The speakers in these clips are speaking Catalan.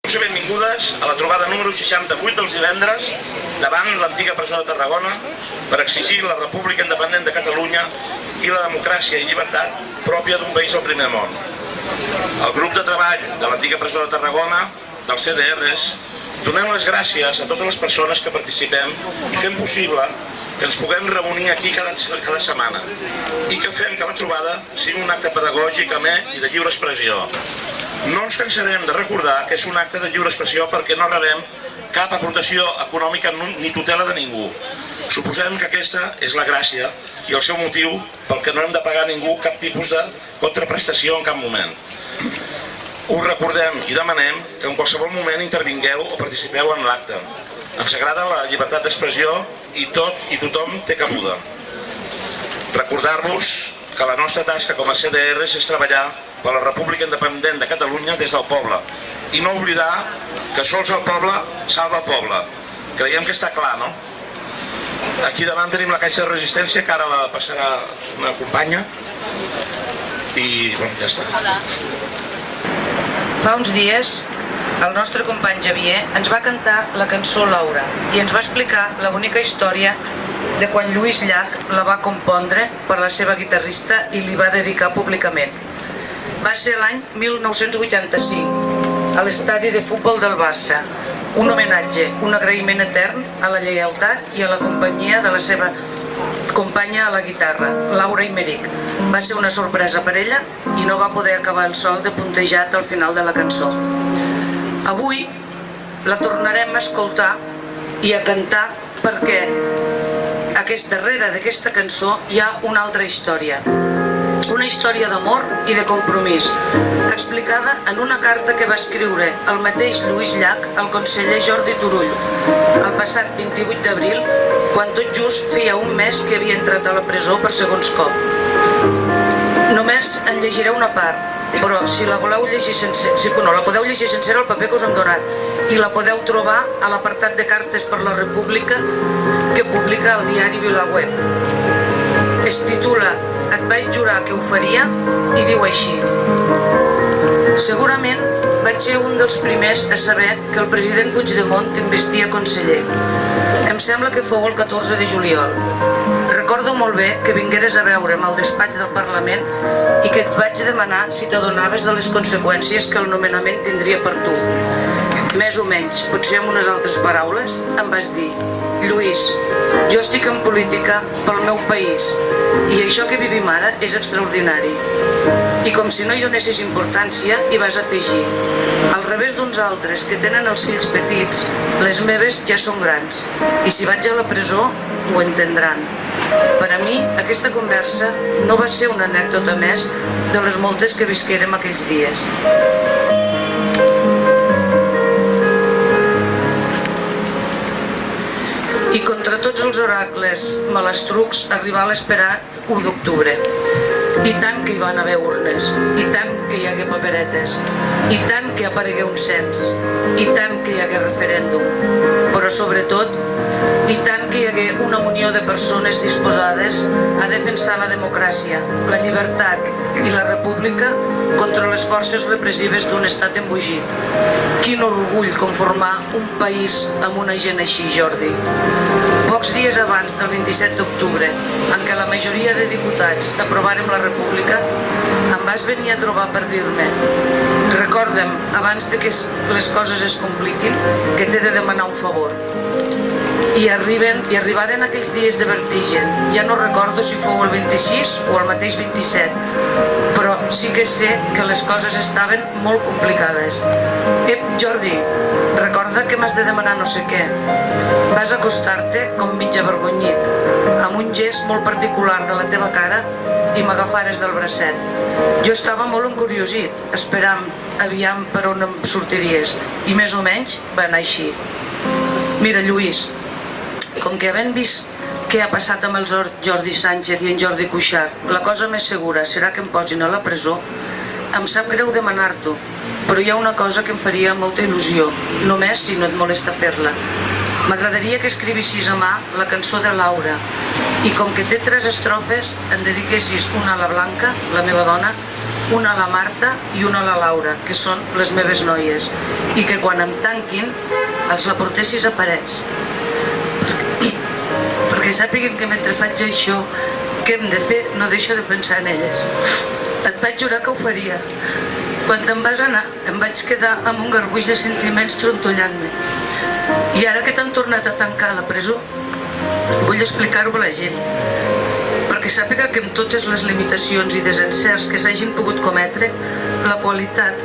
Donem-vos benvingudes a la trobada número 68 dels divendres davant l'antiga presó de Tarragona per exigir la República Independent de Catalunya i la democràcia i llibertat pròpia d'un país al primer món. El grup de treball de l'antiga presó de Tarragona, dels CDRs, donem les gràcies a totes les persones que participem i fem possible que ens puguem reunir aquí cada setmana i que fem que la trobada sigui un acte pedagògic, amè i de lliure expressió. No ens cansarem de recordar que és un acte de lliure expressió perquè no rebem cap aportació econòmica ni tutela de ningú. Suposem que aquesta és la gràcia i el seu motiu pel que no hem de pagar a ningú cap tipus de contraprestació en cap moment. Us recordem i demanem que en qualsevol moment intervingueu o participeu en l'acte. Ens agrada la llibertat d'expressió i tot i tothom té cabuda. Recordar-vos que la nostra tasca com a CDRs és treballar per la República Independent de Catalunya des del poble i no oblidar que sols el poble salva el poble. Creiem que està clar, no? Aquí davant tenim la caixa de resistència que ara la passarà una companya i bueno, ja està. Fa uns dies el nostre company Javier ens va cantar la cançó Laura i ens va explicar la bonica història de quan Lluís Llach la va compondre per la seva guitarrista i li va dedicar públicament. Va ser l'any 1985, a l'estadi de futbol del Barça, un homenatge, un agraïment etern a la lleialtat i a la companyia de la seva companya a la guitarra, Laura Imeric. Va ser una sorpresa per ella i no va poder acabar el sol de puntejat al final de la cançó. Avui la tornarem a escoltar i a cantar perquè darrere d'aquesta cançó hi ha una altra història. Una història d'amor i de compromís, explicada en una carta que va escriure el mateix Lluís Llach al conseller Jordi Turull el passat 28 d'abril, quan tot just feia un mes que havia entrat a la presó per segons cop. Només en llegiré una part, però si la voleu llegir la podeu llegir sencera al paper que us hem donat i la podeu trobar a l'apartat de cartes per la República que publica el diari VilaWeb. Es titula Et vaig jurar que ho faria i diu així: segurament vaig ser un dels primers a saber que el president Puigdemont t'investia conseller. Em sembla que fou el 14 de juliol. Recordo molt bé que vingueres a veure'm al despatx del Parlament i que et vaig demanar si t'adonaves de les conseqüències que el nomenament tindria per tu. Més o menys, potser amb unes altres paraules, em vas dir: Lluís, jo estic en política pel meu país i això que vivim ara és extraordinari. I com si no hi donessis importància, hi vas afegir: al revés d'uns altres que tenen els fills petits, les meves ja són grans i si vaig a la presó ho entendran. Per a mi, aquesta conversa no va ser una anècdota més de les moltes que visquérem aquells dies. I contra tots els oracles malastrucs arribà l'esperat 1 d'octubre. I tant que hi van haver urnes, i tant que hi hagué paperetes, i tant que aparegué un cens, i tant que hi hagué referèndum, però sobretot, i tant que hi hagué una unió de persones disposades a defensar la democràcia, la llibertat i la república contra les forces repressives d'un estat embogit. Quin orgull conformar un país amb una gent així, Jordi. Pocs dies abans del 27 d'octubre, en què la majoria de diputats aprovàrem la república, em vas venir a trobar per dir-me: recorda'm, abans de que les coses es compliquin, que t'he de demanar un favor. I arribaren aquells dies de vertigen. Ja no recordo si fou el 26 o el mateix 27, però sí que sé que les coses estaven molt complicades. Jordi, recorda que m'has de demanar no sé què. Vas acostar-te com mig avergonyit, amb un gest molt particular de la teva cara i m'agafares del bracet. Jo estava molt encuriosit, esperant aviam per on em sortiries, i més o menys va anar així. Mira, Lluís, com que havent vist què ha passat amb el Jordi Sánchez i en Jordi Cuixart, la cosa més segura serà que em posin a la presó, em sap greu demanar-t'ho, però hi ha una cosa que em faria molta il·lusió, només si no et molesta fer-la. M'agradaria que escrivissis a mà la cançó de Laura i com que té 3 estrofes en dediquessis una a la Blanca, la meva dona, una a la Marta i una a la Laura, que són les meves noies, i que quan em tanquin els la portessis a parets. Perquè sàpiguen que mentre faig això, què hem de fer, no deixo de pensar en elles. Et vaig jurar que ho faria. Quan te'n vas anar, em vaig quedar amb un garbuix de sentiments trontollant-me. I ara que t'han tornat a tancar a la presó, vull explicar-ho a la gent, perquè sàpiga que amb totes les limitacions i desencerts que s'hagin pogut cometre, la qualitat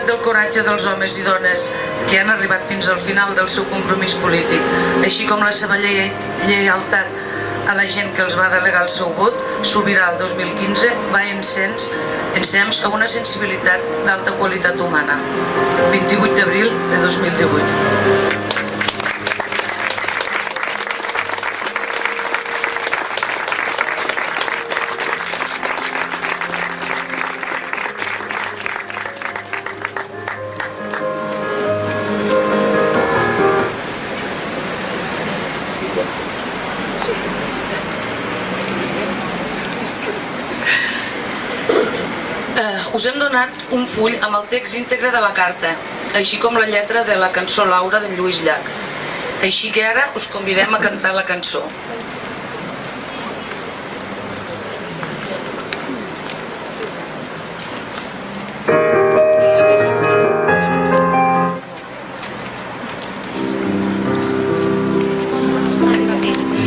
del coratge dels homes i dones que han arribat fins al final del seu compromís polític, així com la seva lleialtat a la gent que els va delegar el seu vot, sobirà el 2015, va ensems a una sensibilitat d'alta qualitat humana. 28 d'abril de 2018. Us hem donat un full amb el text íntegre de la carta, així com la lletra de la cançó Laura d'en Lluís Llach. Així que ara us convidem a cantar la cançó.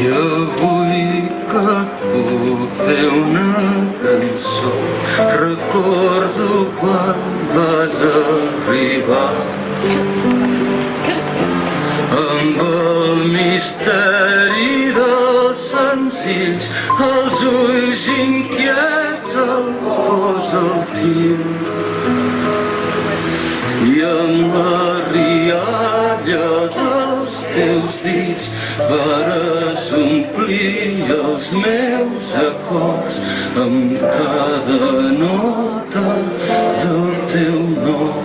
Jo vull que et puc fer una cançó. Recordo quan vas arribar amb el misteri dels senzills, els ulls inquiets, el cos altiu, i amb la rialla dels teus dits vares omplir els meus acords amb cada nota del teu nom.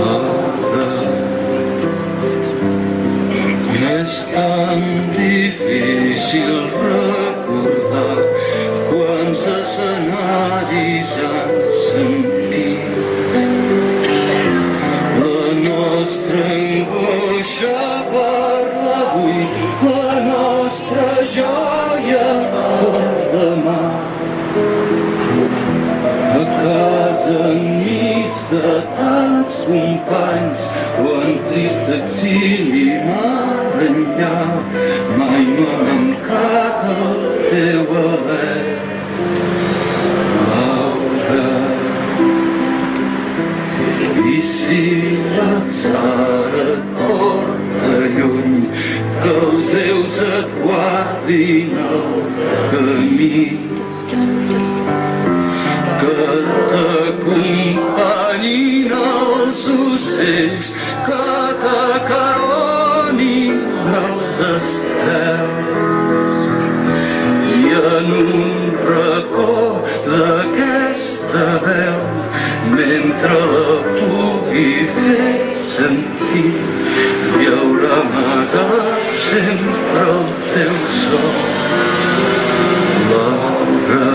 Ara m'és tan difícil recordar quants escenaris han sentit la nostra angoixa per l'avui, la nostra joia per demà. A casa enmig de tants companys o en trist exili mar enllà, mai no ha mancat el teu alè, Laura. I si l'atzar et porta lluny, que els déus et guardin el camí, que t'acompanyin els ocells, que t'acaronin els estels, i en un racó d'aquesta veu, mentre la pugui fer sentir, hi haurà amagat sempre el teu so, Laura.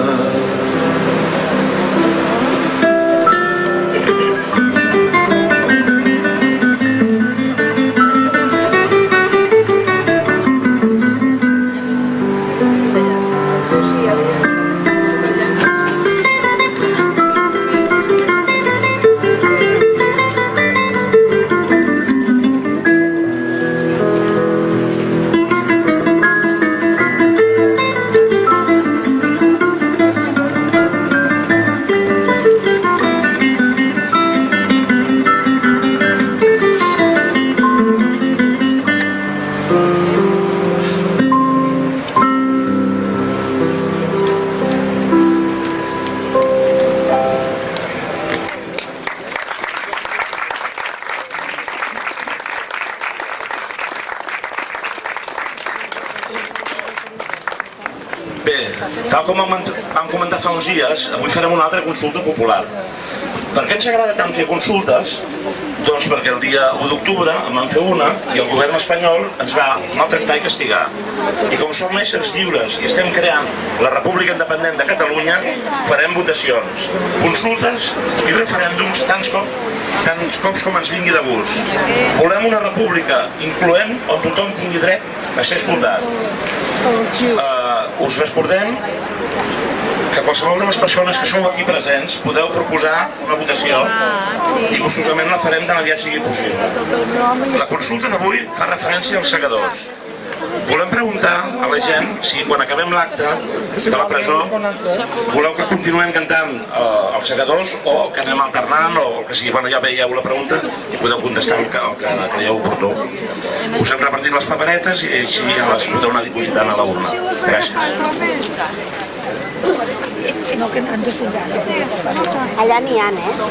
Bé, tal com vam comentar fa uns dies, avui farem una altra consulta popular. Per què ens agrada tant fer consultes? Doncs perquè el dia 1 d'octubre en vam fer una i el govern espanyol ens va maltractar i castigar. I com som éssers lliures i estem creant la República Independent de Catalunya, farem votacions, consultes i referèndums tants cops com ens vingui de gust. Volem una república incloent on tothom tingui dret a ser escoltat. Us recordem que qualsevol de les persones que sou aquí presents podeu proposar una votació i gustosament la farem tan aviat sigui possible. La consulta d'avui fa referència als segadors. Volem preguntar a la gent si quan acabem l'acte de la presó voleu que continuem cantant els segadors o que anem alternant o el que sigui. Bueno, ja veieu la pregunta i podeu contestar el que creieu oportú. Us hem repartit les paperetes i així ja les podeu anar dipositant a la urna. Gràcies. No, que han de jugar. Allà n'hi ha, eh? No.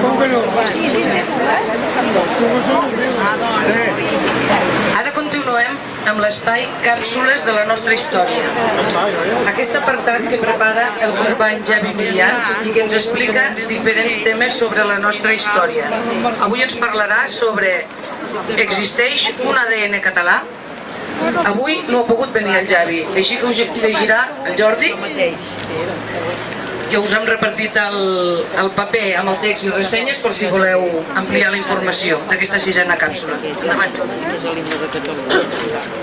Com que no? Sí, Ara continuem amb l'espai Càpsules de la nostra història. Aquest apartat que prepara el company Javi Milian i que ens explica diferents temes sobre la nostra història. Avui ens parlarà sobre existeix un ADN català? Avui no ha pogut venir el Javi, així que us llegirà el Jordi. Ja us hem repartit el paper amb el text i ressenyes per si voleu ampliar la informació d'aquesta sisena càpsula. Endavant.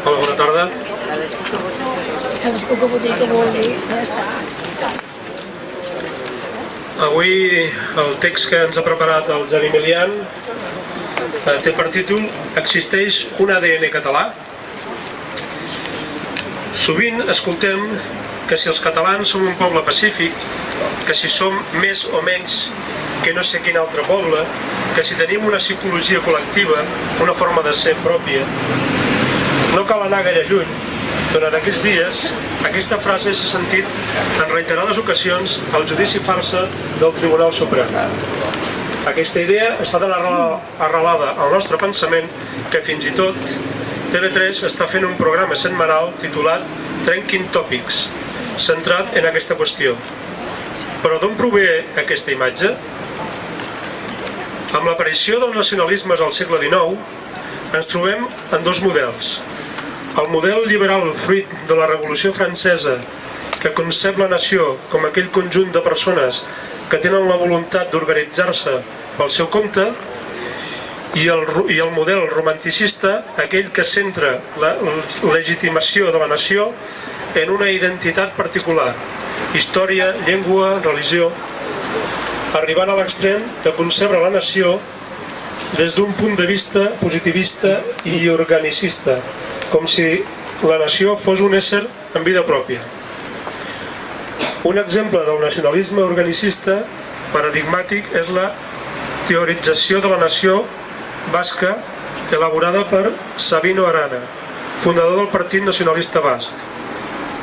Hola, bona tarda. Cadascú que voti que vulgui, ja està. Avui el text que ens ha preparat el Javi Milian té per títol Existeix un ADN català? Sovint escoltem que si els catalans som un poble pacífic, que si som més o menys que no sé quin altre poble, que si tenim una psicologia col·lectiva, una forma de ser pròpia. No cal anar gaire lluny. Durant aquests dies, aquesta frase s'ha sentit en reiterades ocasions al judici farsa del Tribunal Suprem. Aquesta idea està tan arrelada al nostre pensament que fins i tot TV3 està fent un programa setmanal titulat Trending Topics, centrat en aquesta qüestió. Però d'on prové aquesta imatge? Amb l'aparició dels nacionalismes al segle XIX, ens trobem en dos models. El model liberal fruit de la Revolució Francesa, que concep la nació com aquell conjunt de persones que tenen la voluntat d'organitzar-se pel seu compte, i el model romanticista, aquell que centra la legitimació de la nació en una identitat particular, història, llengua, religió, arribant a l'extrem de concebre la nació des d'un punt de vista positivista i organicista, com si la nació fos un ésser en vida pròpia. Un exemple del nacionalisme organicista paradigmàtic és la teorització de la nació basca elaborada per Sabino Arana, fundador del Partit Nacionalista Basc.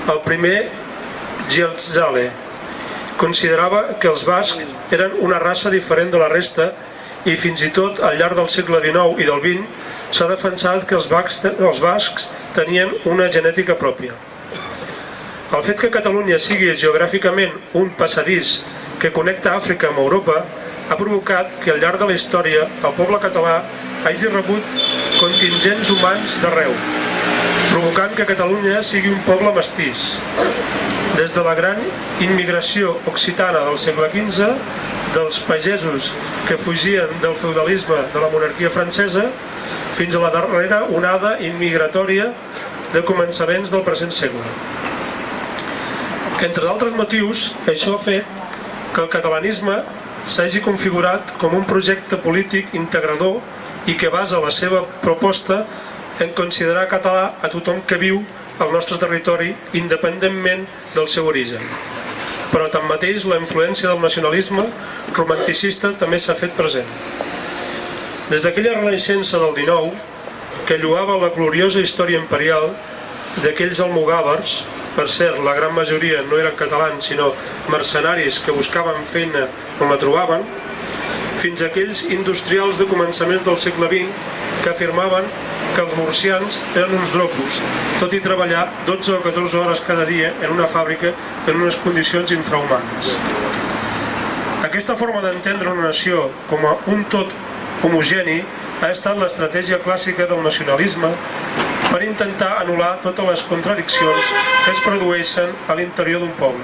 El primer Jeltzale considerava que els bascs eren una raça diferent de la resta i fins i tot al llarg del segle XIX i del XX s'ha defensat que els bascs tenien una genètica pròpia. El fet que Catalunya sigui geogràficament un passadís que connecta Àfrica amb Europa ha provocat que al llarg de la història el poble català hagi rebut contingents humans d'arreu, provocant que Catalunya sigui un poble mestís. Des de la gran immigració occitana del segle XV, dels pagesos que fugien del feudalisme de la monarquia francesa, fins a la darrera onada immigratòria de començaments del present segle. Entre d'altres motius, això ha fet que el catalanisme s'hagi configurat com un projecte polític integrador i que basa la seva proposta en considerar català a tothom que viu al nostre territori independentment del seu origen. Però tanmateix la influència del nacionalisme romanticista també s'ha fet present. Des d'aquella renaixença del XIX, que lloava la gloriosa història imperial d'aquells almogàvers, per cert, la gran majoria no eren catalans sinó mercenaris que buscaven feina on la trobaven, fins a aquells industrials de començament del segle XX que afirmaven que els murcians eren uns dropos, tot i treballar 12 o 14 hores cada dia en una fàbrica en unes condicions infrahumanes. Aquesta forma d'entendre una nació com a un tot homogeni ha estat l'estratègia clàssica del nacionalisme per intentar anul·lar totes les contradiccions que es produeixen a l'interior d'un poble.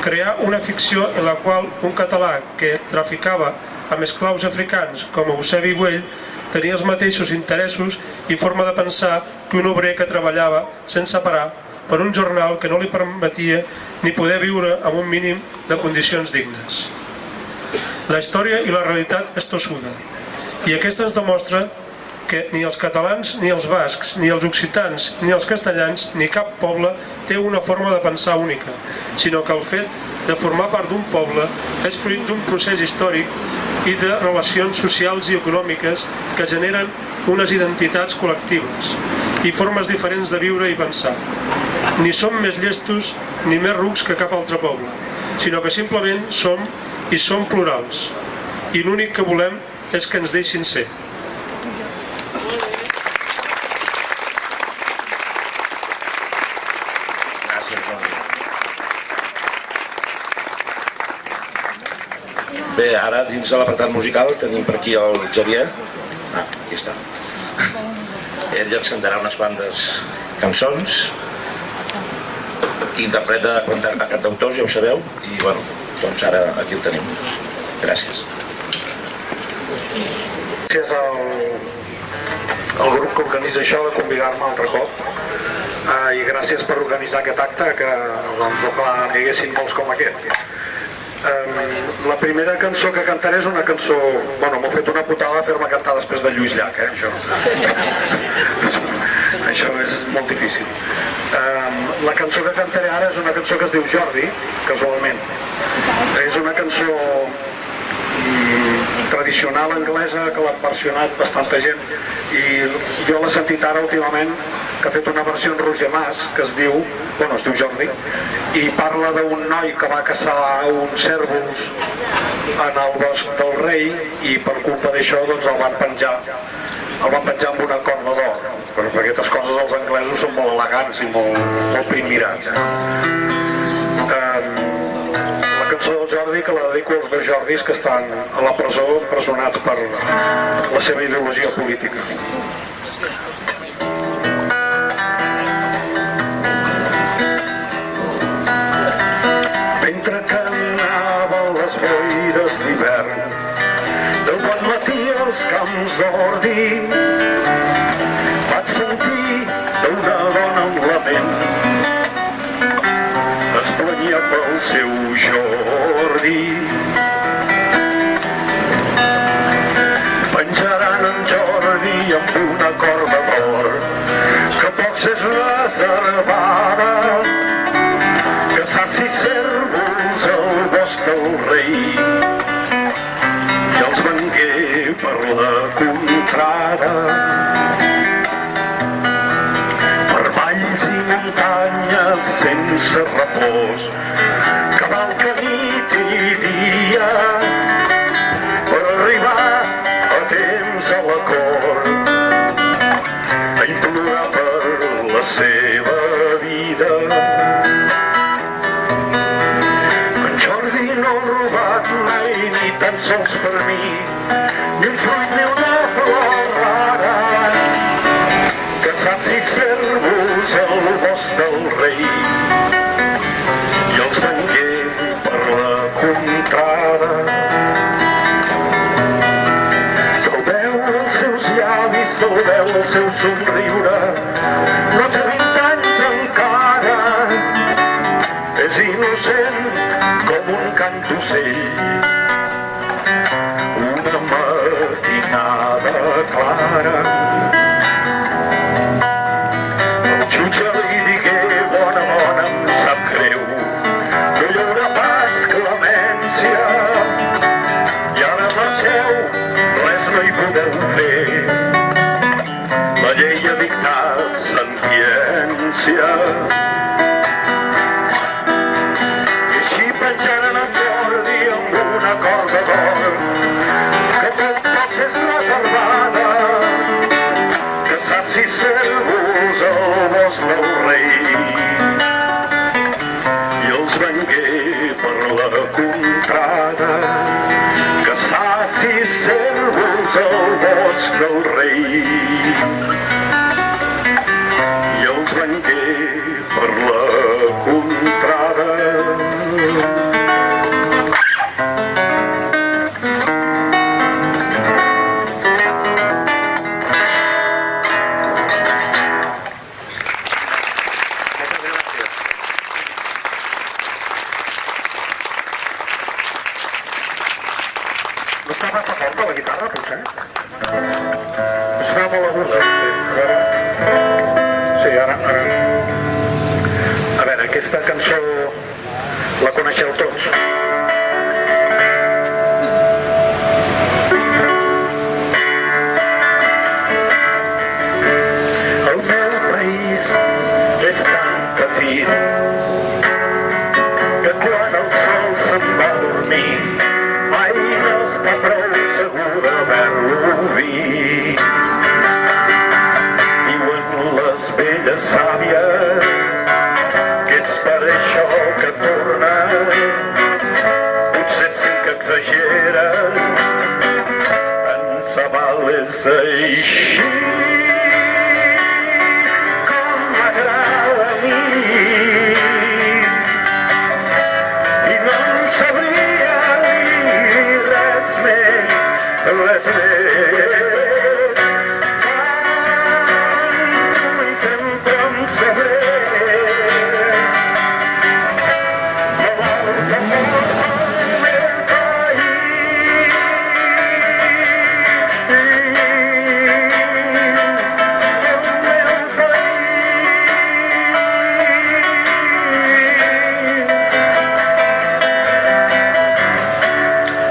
Crear una ficció en la qual un català que traficava amb esclaus africans com Eusebi Güell tenia els mateixos interessos i forma de pensar que un obrer que treballava sense parar per un jornal que no li permetia ni poder viure amb un mínim de condicions dignes. La història i la realitat és tossuda, i aquesta ens demostra que ni els catalans, ni els bascs, ni els occitans, ni els castellans, ni cap poble té una forma de pensar única, sinó que el fet de formar part d'un poble és fruit d'un procés històric i de relacions socials i econòmiques que generen unes identitats col·lectives i formes diferents de viure i pensar. Ni som més llestos ni més rucs que cap altre poble, sinó que simplement som i som plurals, i l'únic que volem és que ens deixin ser. Bé, ara dins de l'apartat musical tenim per aquí el Xavier. Aquí està. Ell ens cantarà unes quantes cançons, interpreta a cantautors, ja ho sabeu, i bueno, doncs ara aquí ho tenim. Gràcies. Gràcies al grup que organitza això de convidar-me altre cop, i gràcies per organitzar aquest acte, que doncs ojalà n'hi haguessin molts com aquest. La primera cançó que cantaré és una cançó... Bueno, m'ho fet una putada fer-me cantar després de Lluís Llach, això. Això és molt difícil. La cançó que cantaré ara és una cançó que es diu Jordi, casualment. És una cançó tradicional anglesa que l'ha versionat bastanta gent, i jo l'he sentit ara últimament, que ha fet una versió en Roger Mas que es diu Jordi, i parla d'un noi que va caçar uns cérvols en el bosc del rei, i per culpa d'això doncs el van penjar amb una corda d'or. Però per aquestes coses els anglesos són molt elegants i molt primmirats. La cançó del Jordi, que la dedico als dos Jordis que estan a la presó, empresonats per la seva ideologia política. Mentre caminava les boires d'hivern del bon matí als camps d'ordi, vaig sentir una dona amb lament, es planyia pel seu Jordi. Penjaran en Jordi amb una corda d'or que pocs és reservada, que saci cérvols al bosc del rei i els vengué per la contrada. Per valls i muntanyes sense repòs, cavalca nit i dia per arribar a temps a la cort, a implorar per la seva vida. Mai ni tan sols per mi, ni un fruit ni una flor rara, que saci cérvols al bosc del rei i els vengué per la contrada. Se'l veu els seus llavis, se'l veu el seu somriure, no té 20 anys encara, és innocent com un cant d'ocell, una matinada clara. El jutge li digué: bona dona, em sap greu, no hi haurà pas clemència, i ara marxeu, res no hi podeu fer, la llei ha dictat sentència. Penjaren en Jordi amb una corda d'or que tampoc és reservada, que saci cérvols al bosc del rei i els vengué per la contrada. espada, que sacis cérvols al bosc del rei i els vengué per la contrada. No està massa forta la guitarra, potser? Està molt aguda. Sí, ara. A veure, aquesta cançó la coneixeu tots? El meu país és tan petit que quan el sol se'n va a dormir mai no està prou segur d'haver-lo vist. Diuen les velles sàvies que és per això que torna, potser sí que exagera, tant se val és així. Com m'agrada a mi i no en sabria dir res més. Canto i sempre em sabré molt d'amor pel meu país.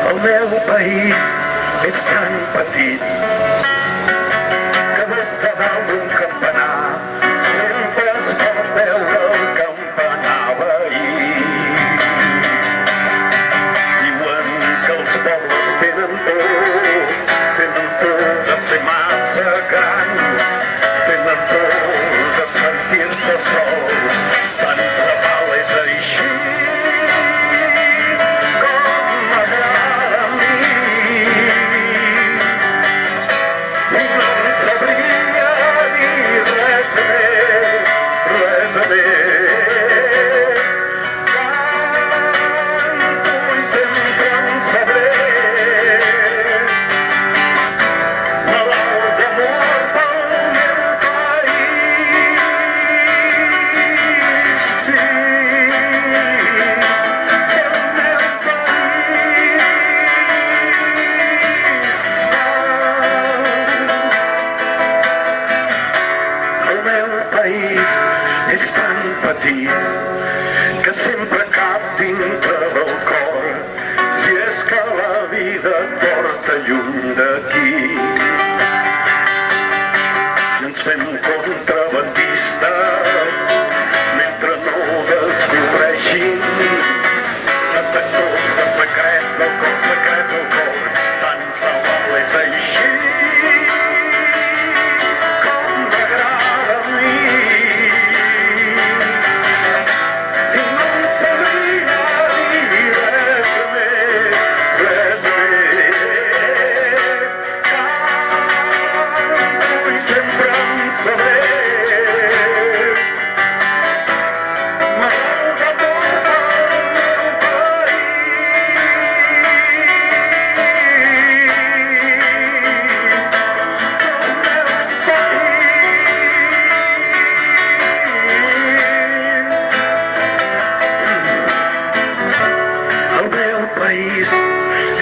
El meu país és tan petit que des de dalt d'un campanar sempre es pot veure el campanar veí. Diuen que els pobles tenen por de ser massa grans, tenen por de sentir-se sols, tant se val és així. És tan petit que sempre cap dintre del cor, si és que la vida et porta lluny d'aquí. I ens fem contrabandistes mentre no descobreixin detectors de secrets del cor, secrets del cor. Tant se val és així.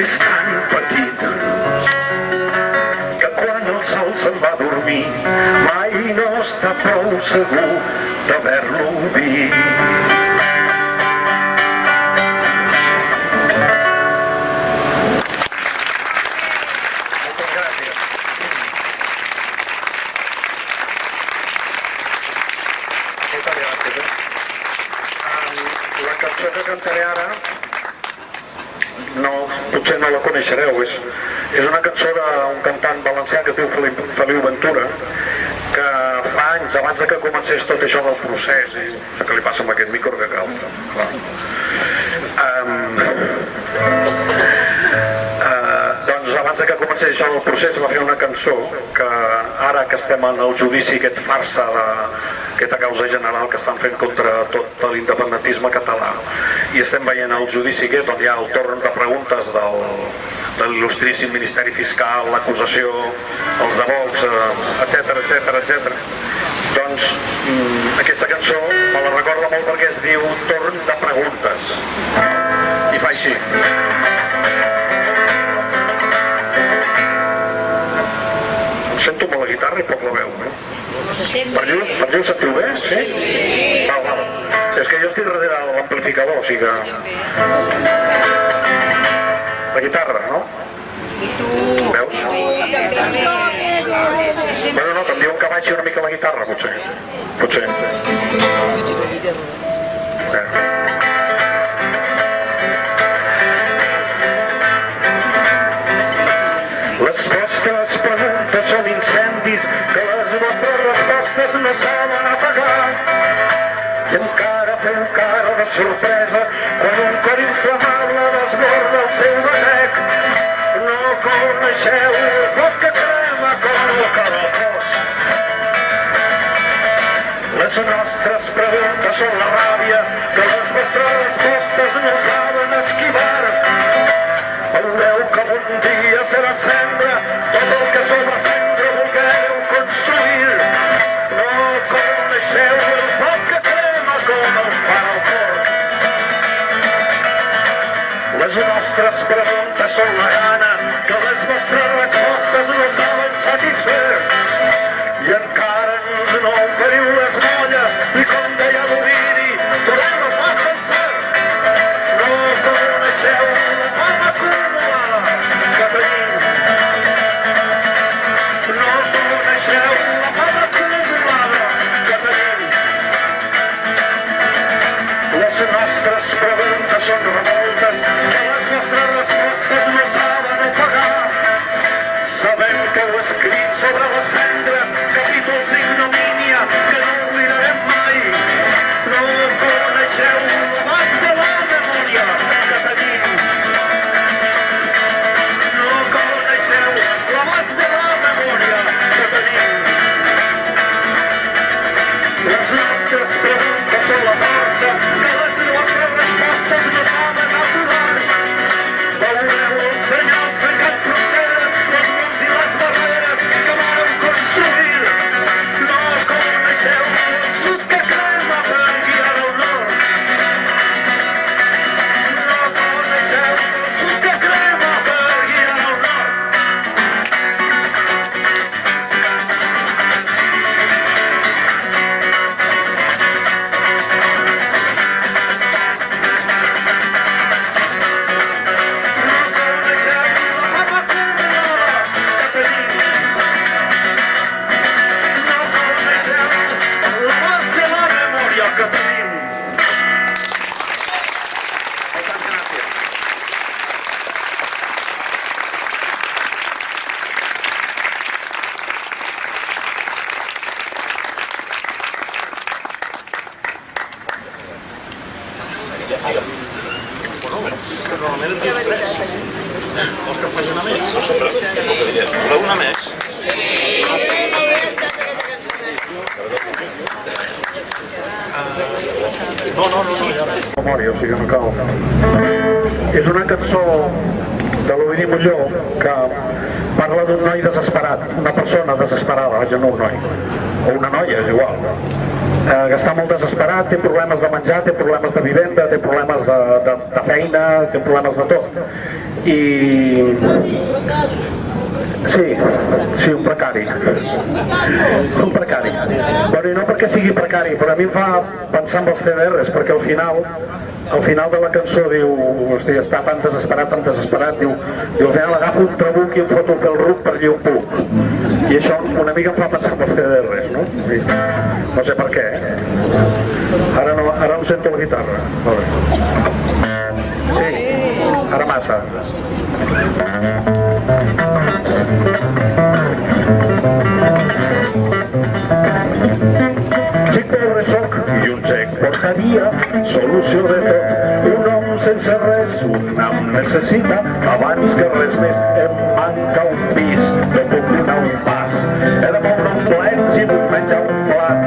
És tan petit que quan el sol se'n va a dormir mai no està prou segur d'haver-lo vist. Moltes gràcies. Moltes gràcies. La cançó que cantaré ara potser no la coneixereu, és una cançó d'un cantant valencià que es diu Feliu Ventura, que fa anys, abans que comencés tot això del procés, i no sé què li passa amb aquest micro que cal. abans que comencés això del procés va fer una cançó que ara que estem en el judici aquest farsa d'aquesta causa general que estan fent contra tot l'independentisme català i estem veient el judici aquest on hi ha el torn de preguntes de l'il·lustríssim Ministeri Fiscal, l'acusació, els devolts, etc. Doncs aquesta cançó me la recorda molt perquè es diu Torn de preguntes i fa així. Sento molt la guitarra i poc la veu, eh? Per allò ho sentiu bé? Sí? Val. És que jo estic darrere de l'amplificador, o sigui que... La guitarra, no? Veus? Bueno, no, que em diuen que baixi una mica la guitarra, potser. Les vostres preguntes són incendis que les vostres respostes no saben apagar. I encara feu cara de sorpresa quan un cor inflamable desborda el seu batec. No coneixeu el foc que crema com el calabós. Les nostres preguntes són la ràbia que les vostres respostes no saben esquivar. Veureu que un dia serà cendra tot el que sobre cendra vulgueu construir. No coneixeu el foc que crema com el fan al cor. Les nostres preguntes són la gana que les vostres respostes no saben satisfer. I encara no oferiu les molles i com deia l'Ovidi, durant el pas sencer. No coneixeu la fama acumulada que tenim. No coneixeu la fama acumulada que tenim. Les nostres preguntes són revoltes que les nostres respostes no saben ofegar. Sabem que heu escrit sobre les cendres capítols d'ignomínia que no oblidarem mai. No coneixeu l'abast de la memòria que tenim. No coneixeu l'abast de la memòria que tenim. Les nostres preguntes són la força que les vostres respostes no saben aturar. Veureu els senyals trencant fronteres, les murs i les barreres que voleu construir. No coneixeu el sud que crema per guiar el nord. No coneixeu el sud que crema per guiar el nord. Una més. Memòria, o sigui, no cal. És una cançó de l'Ovidi Molló que parla d'un noi desesperat, una persona desesperada, vaja, no un noi, o una noia, és igual, que està molt desesperat, té problemes de menjar, té problemes de vivenda, té problemes de feina, té problemes de tot. I... Sí, un precari. Un precari. Bueno, i no perquè sigui precari, però a mi em fa pensar en els CDRs, perquè al final de la cançó diu, hosti, està tan desesperat, diu, al final agafo un trabuc i em foto fer el ruc per allí on puc. I això una mica em fa pensar en els CDRs, no? No sé per què, Ara no sento la guitarra. Sí, ara massa. Xic pobre soc i un xec portaria solució de tot. Un home sense res, un amb necessita, abans que res més em manca un pis, no puc donar un pas, he de moure un plet si vull menjar un plat,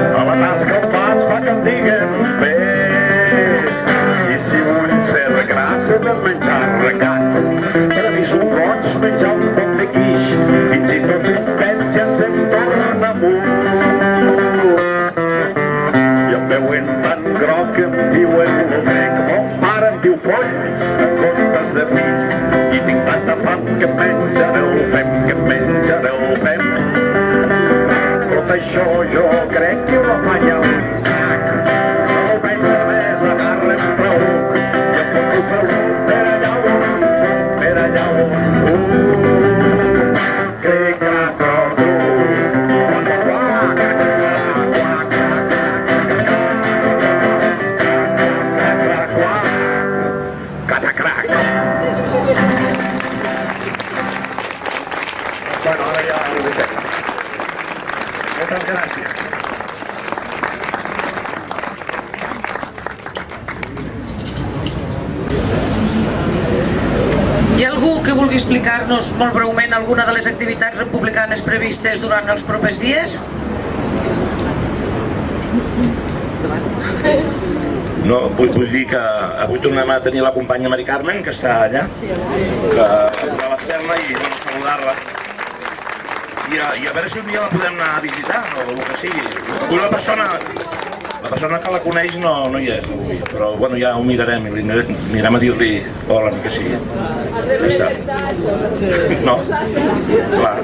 a la tasca un pas fa que em diguen més, i si vull ser gras he de menjar recat, per a mi és un goig menjar un poc de guix, fins i tot un pet ja se'm torna amunt. I em veuen tan groc que em diuen l'ofec, mon pare em diu foll en comptes de fill, i tinc tanta fam que em menjaré el fem, que em menjaré el fem. Tot això jo crec que ho afanya un crac, no pensa més a dar-li un preuc, i em foto salut per allà on crec que però tu catacrac. Bueno, ara ja ho dic. Moltes gràcies. Hi ha algú que vulgui explicar-nos molt breument alguna de les activitats republicanes previstes durant els propers dies? No, vull dir que avui tornem a tenir la companya Mari Carmen, que està allà, que ha posat l'externa i vam saludar-la. I a veure si un dia la podem anar a visitar, o el que sigui. Avui la persona que la coneix no hi és avui, però bueno, ja ho mirarem, i anirem a dir-li hola, ni que sigui. Ja està. No? Clar.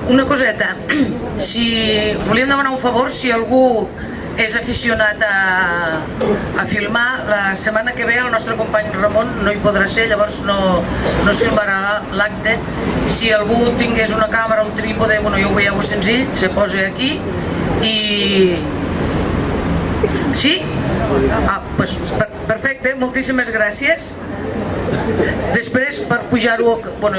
Una coseta, si us volíem demanar un favor, si algú és aficionat a filmar, la setmana que ve el nostre company Ramon no hi podrà ser, llavors no es filmarà l'acte. Si algú tingués una càmera, un trípode, bueno, ja ho veieu senzill, se posa aquí i... Sí? Ah, doncs perfecte, moltíssimes gràcies. Després, per pujar-ho, bueno,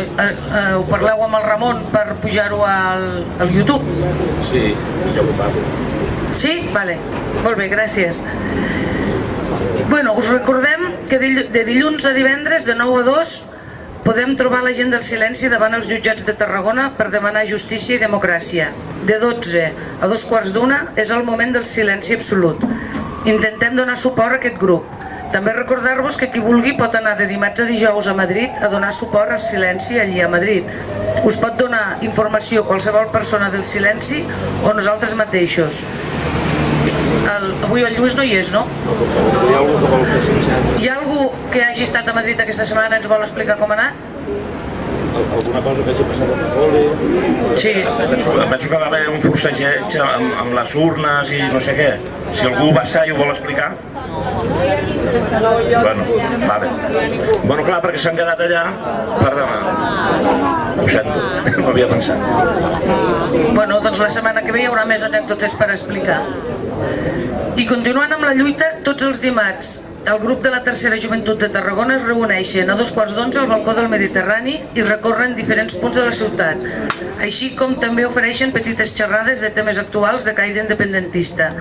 ho parleu amb el Ramon per pujar-ho al YouTube? Sí, ja ho parlo. Sí? Vale, molt bé, gràcies. Bueno, us recordem que de dilluns a divendres, de 9 a 2, podem trobar la gent del silenci davant els jutjats de Tarragona per demanar justícia i democràcia. De 12 a 2:15 és el moment del silenci absolut. Intentem donar suport a aquest grup. També recordar-vos que qui vulgui pot anar de dimarts a dijous a Madrid a donar suport al silenci allí a Madrid. Us pot donar informació qualsevol persona del silenci o nosaltres mateixos. Avui el Lluís no hi és, no? Hi ha algú que hagi estat a Madrid aquesta setmana i ens vol explicar com ha anat? Alguna cosa que hagi passat a Tarragona? Sí. Penso que va haver un forcejeig amb les urnes i no sé què. Si algú va estar i ho vol explicar? Bueno, vale. Bueno, clar, perquè s'han quedat allà per demà. Ho sento, no havia pensat. Bueno, doncs la setmana que ve hi haurà més anècdotes per explicar. I continuant amb la lluita, tots els dimarts el grup de la Tercera Joventut de Tarragona es reuneixen a 2:15 al balcó del Mediterrani i recorren diferents punts de la ciutat, així com també ofereixen petites xerrades de temes actuals de caire independentista.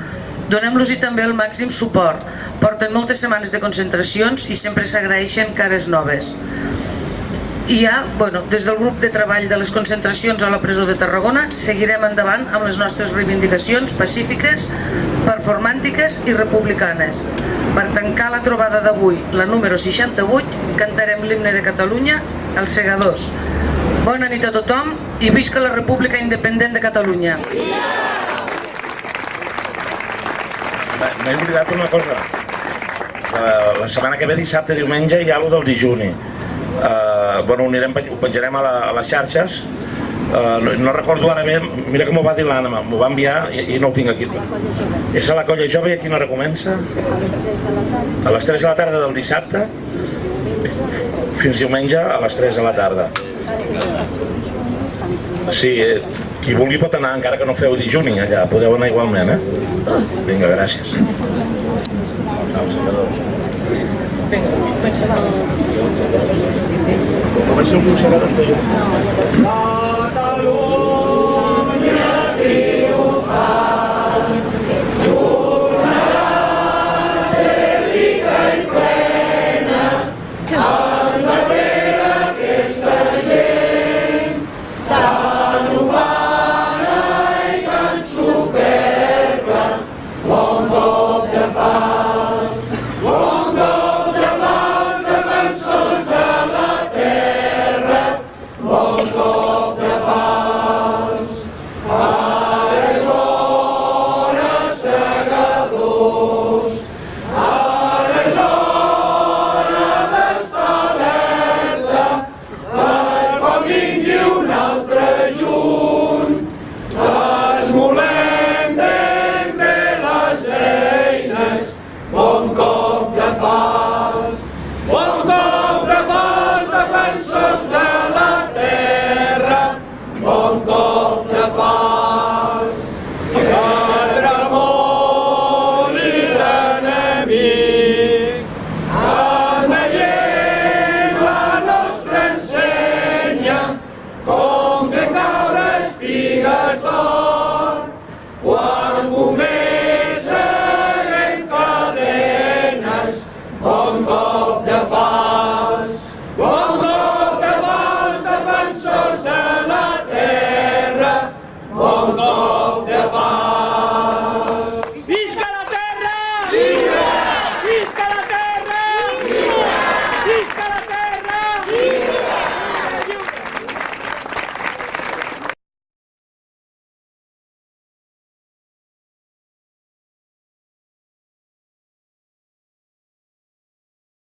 Donem-los-hi també el màxim suport. Porten moltes setmanes de concentracions i sempre s'agraeixen cares noves. I ja, bueno, des del grup de treball de les concentracions a la presó de Tarragona seguirem endavant amb les nostres reivindicacions pacífiques, performàntiques i republicanes. Per tancar la trobada d'avui, la número 68, cantarem l'himne de Catalunya, els Segadors. Bona nit a tothom i visca la República Independent de Catalunya. M'he oblidat una cosa. La setmana que ve, dissabte, diumenge, hi ha allò del dijuni. Bueno, ho penjarem a les xarxes. No recordo ara bé, mira que m'ho va dir l'Anna, m'ho va enviar i no ho tinc aquí. És a la Colla Jove i a quina hora comença? A les 3 de la tarda del dissabte fins diumenge a les 3 de la tarda. Sí, qui vulgui pot anar, encara que no feu dijuni allà, podeu anar igualment, Vinga, gràcies. Vinga, Comença el mossegador que jo. Com fer caure espigues d'or quan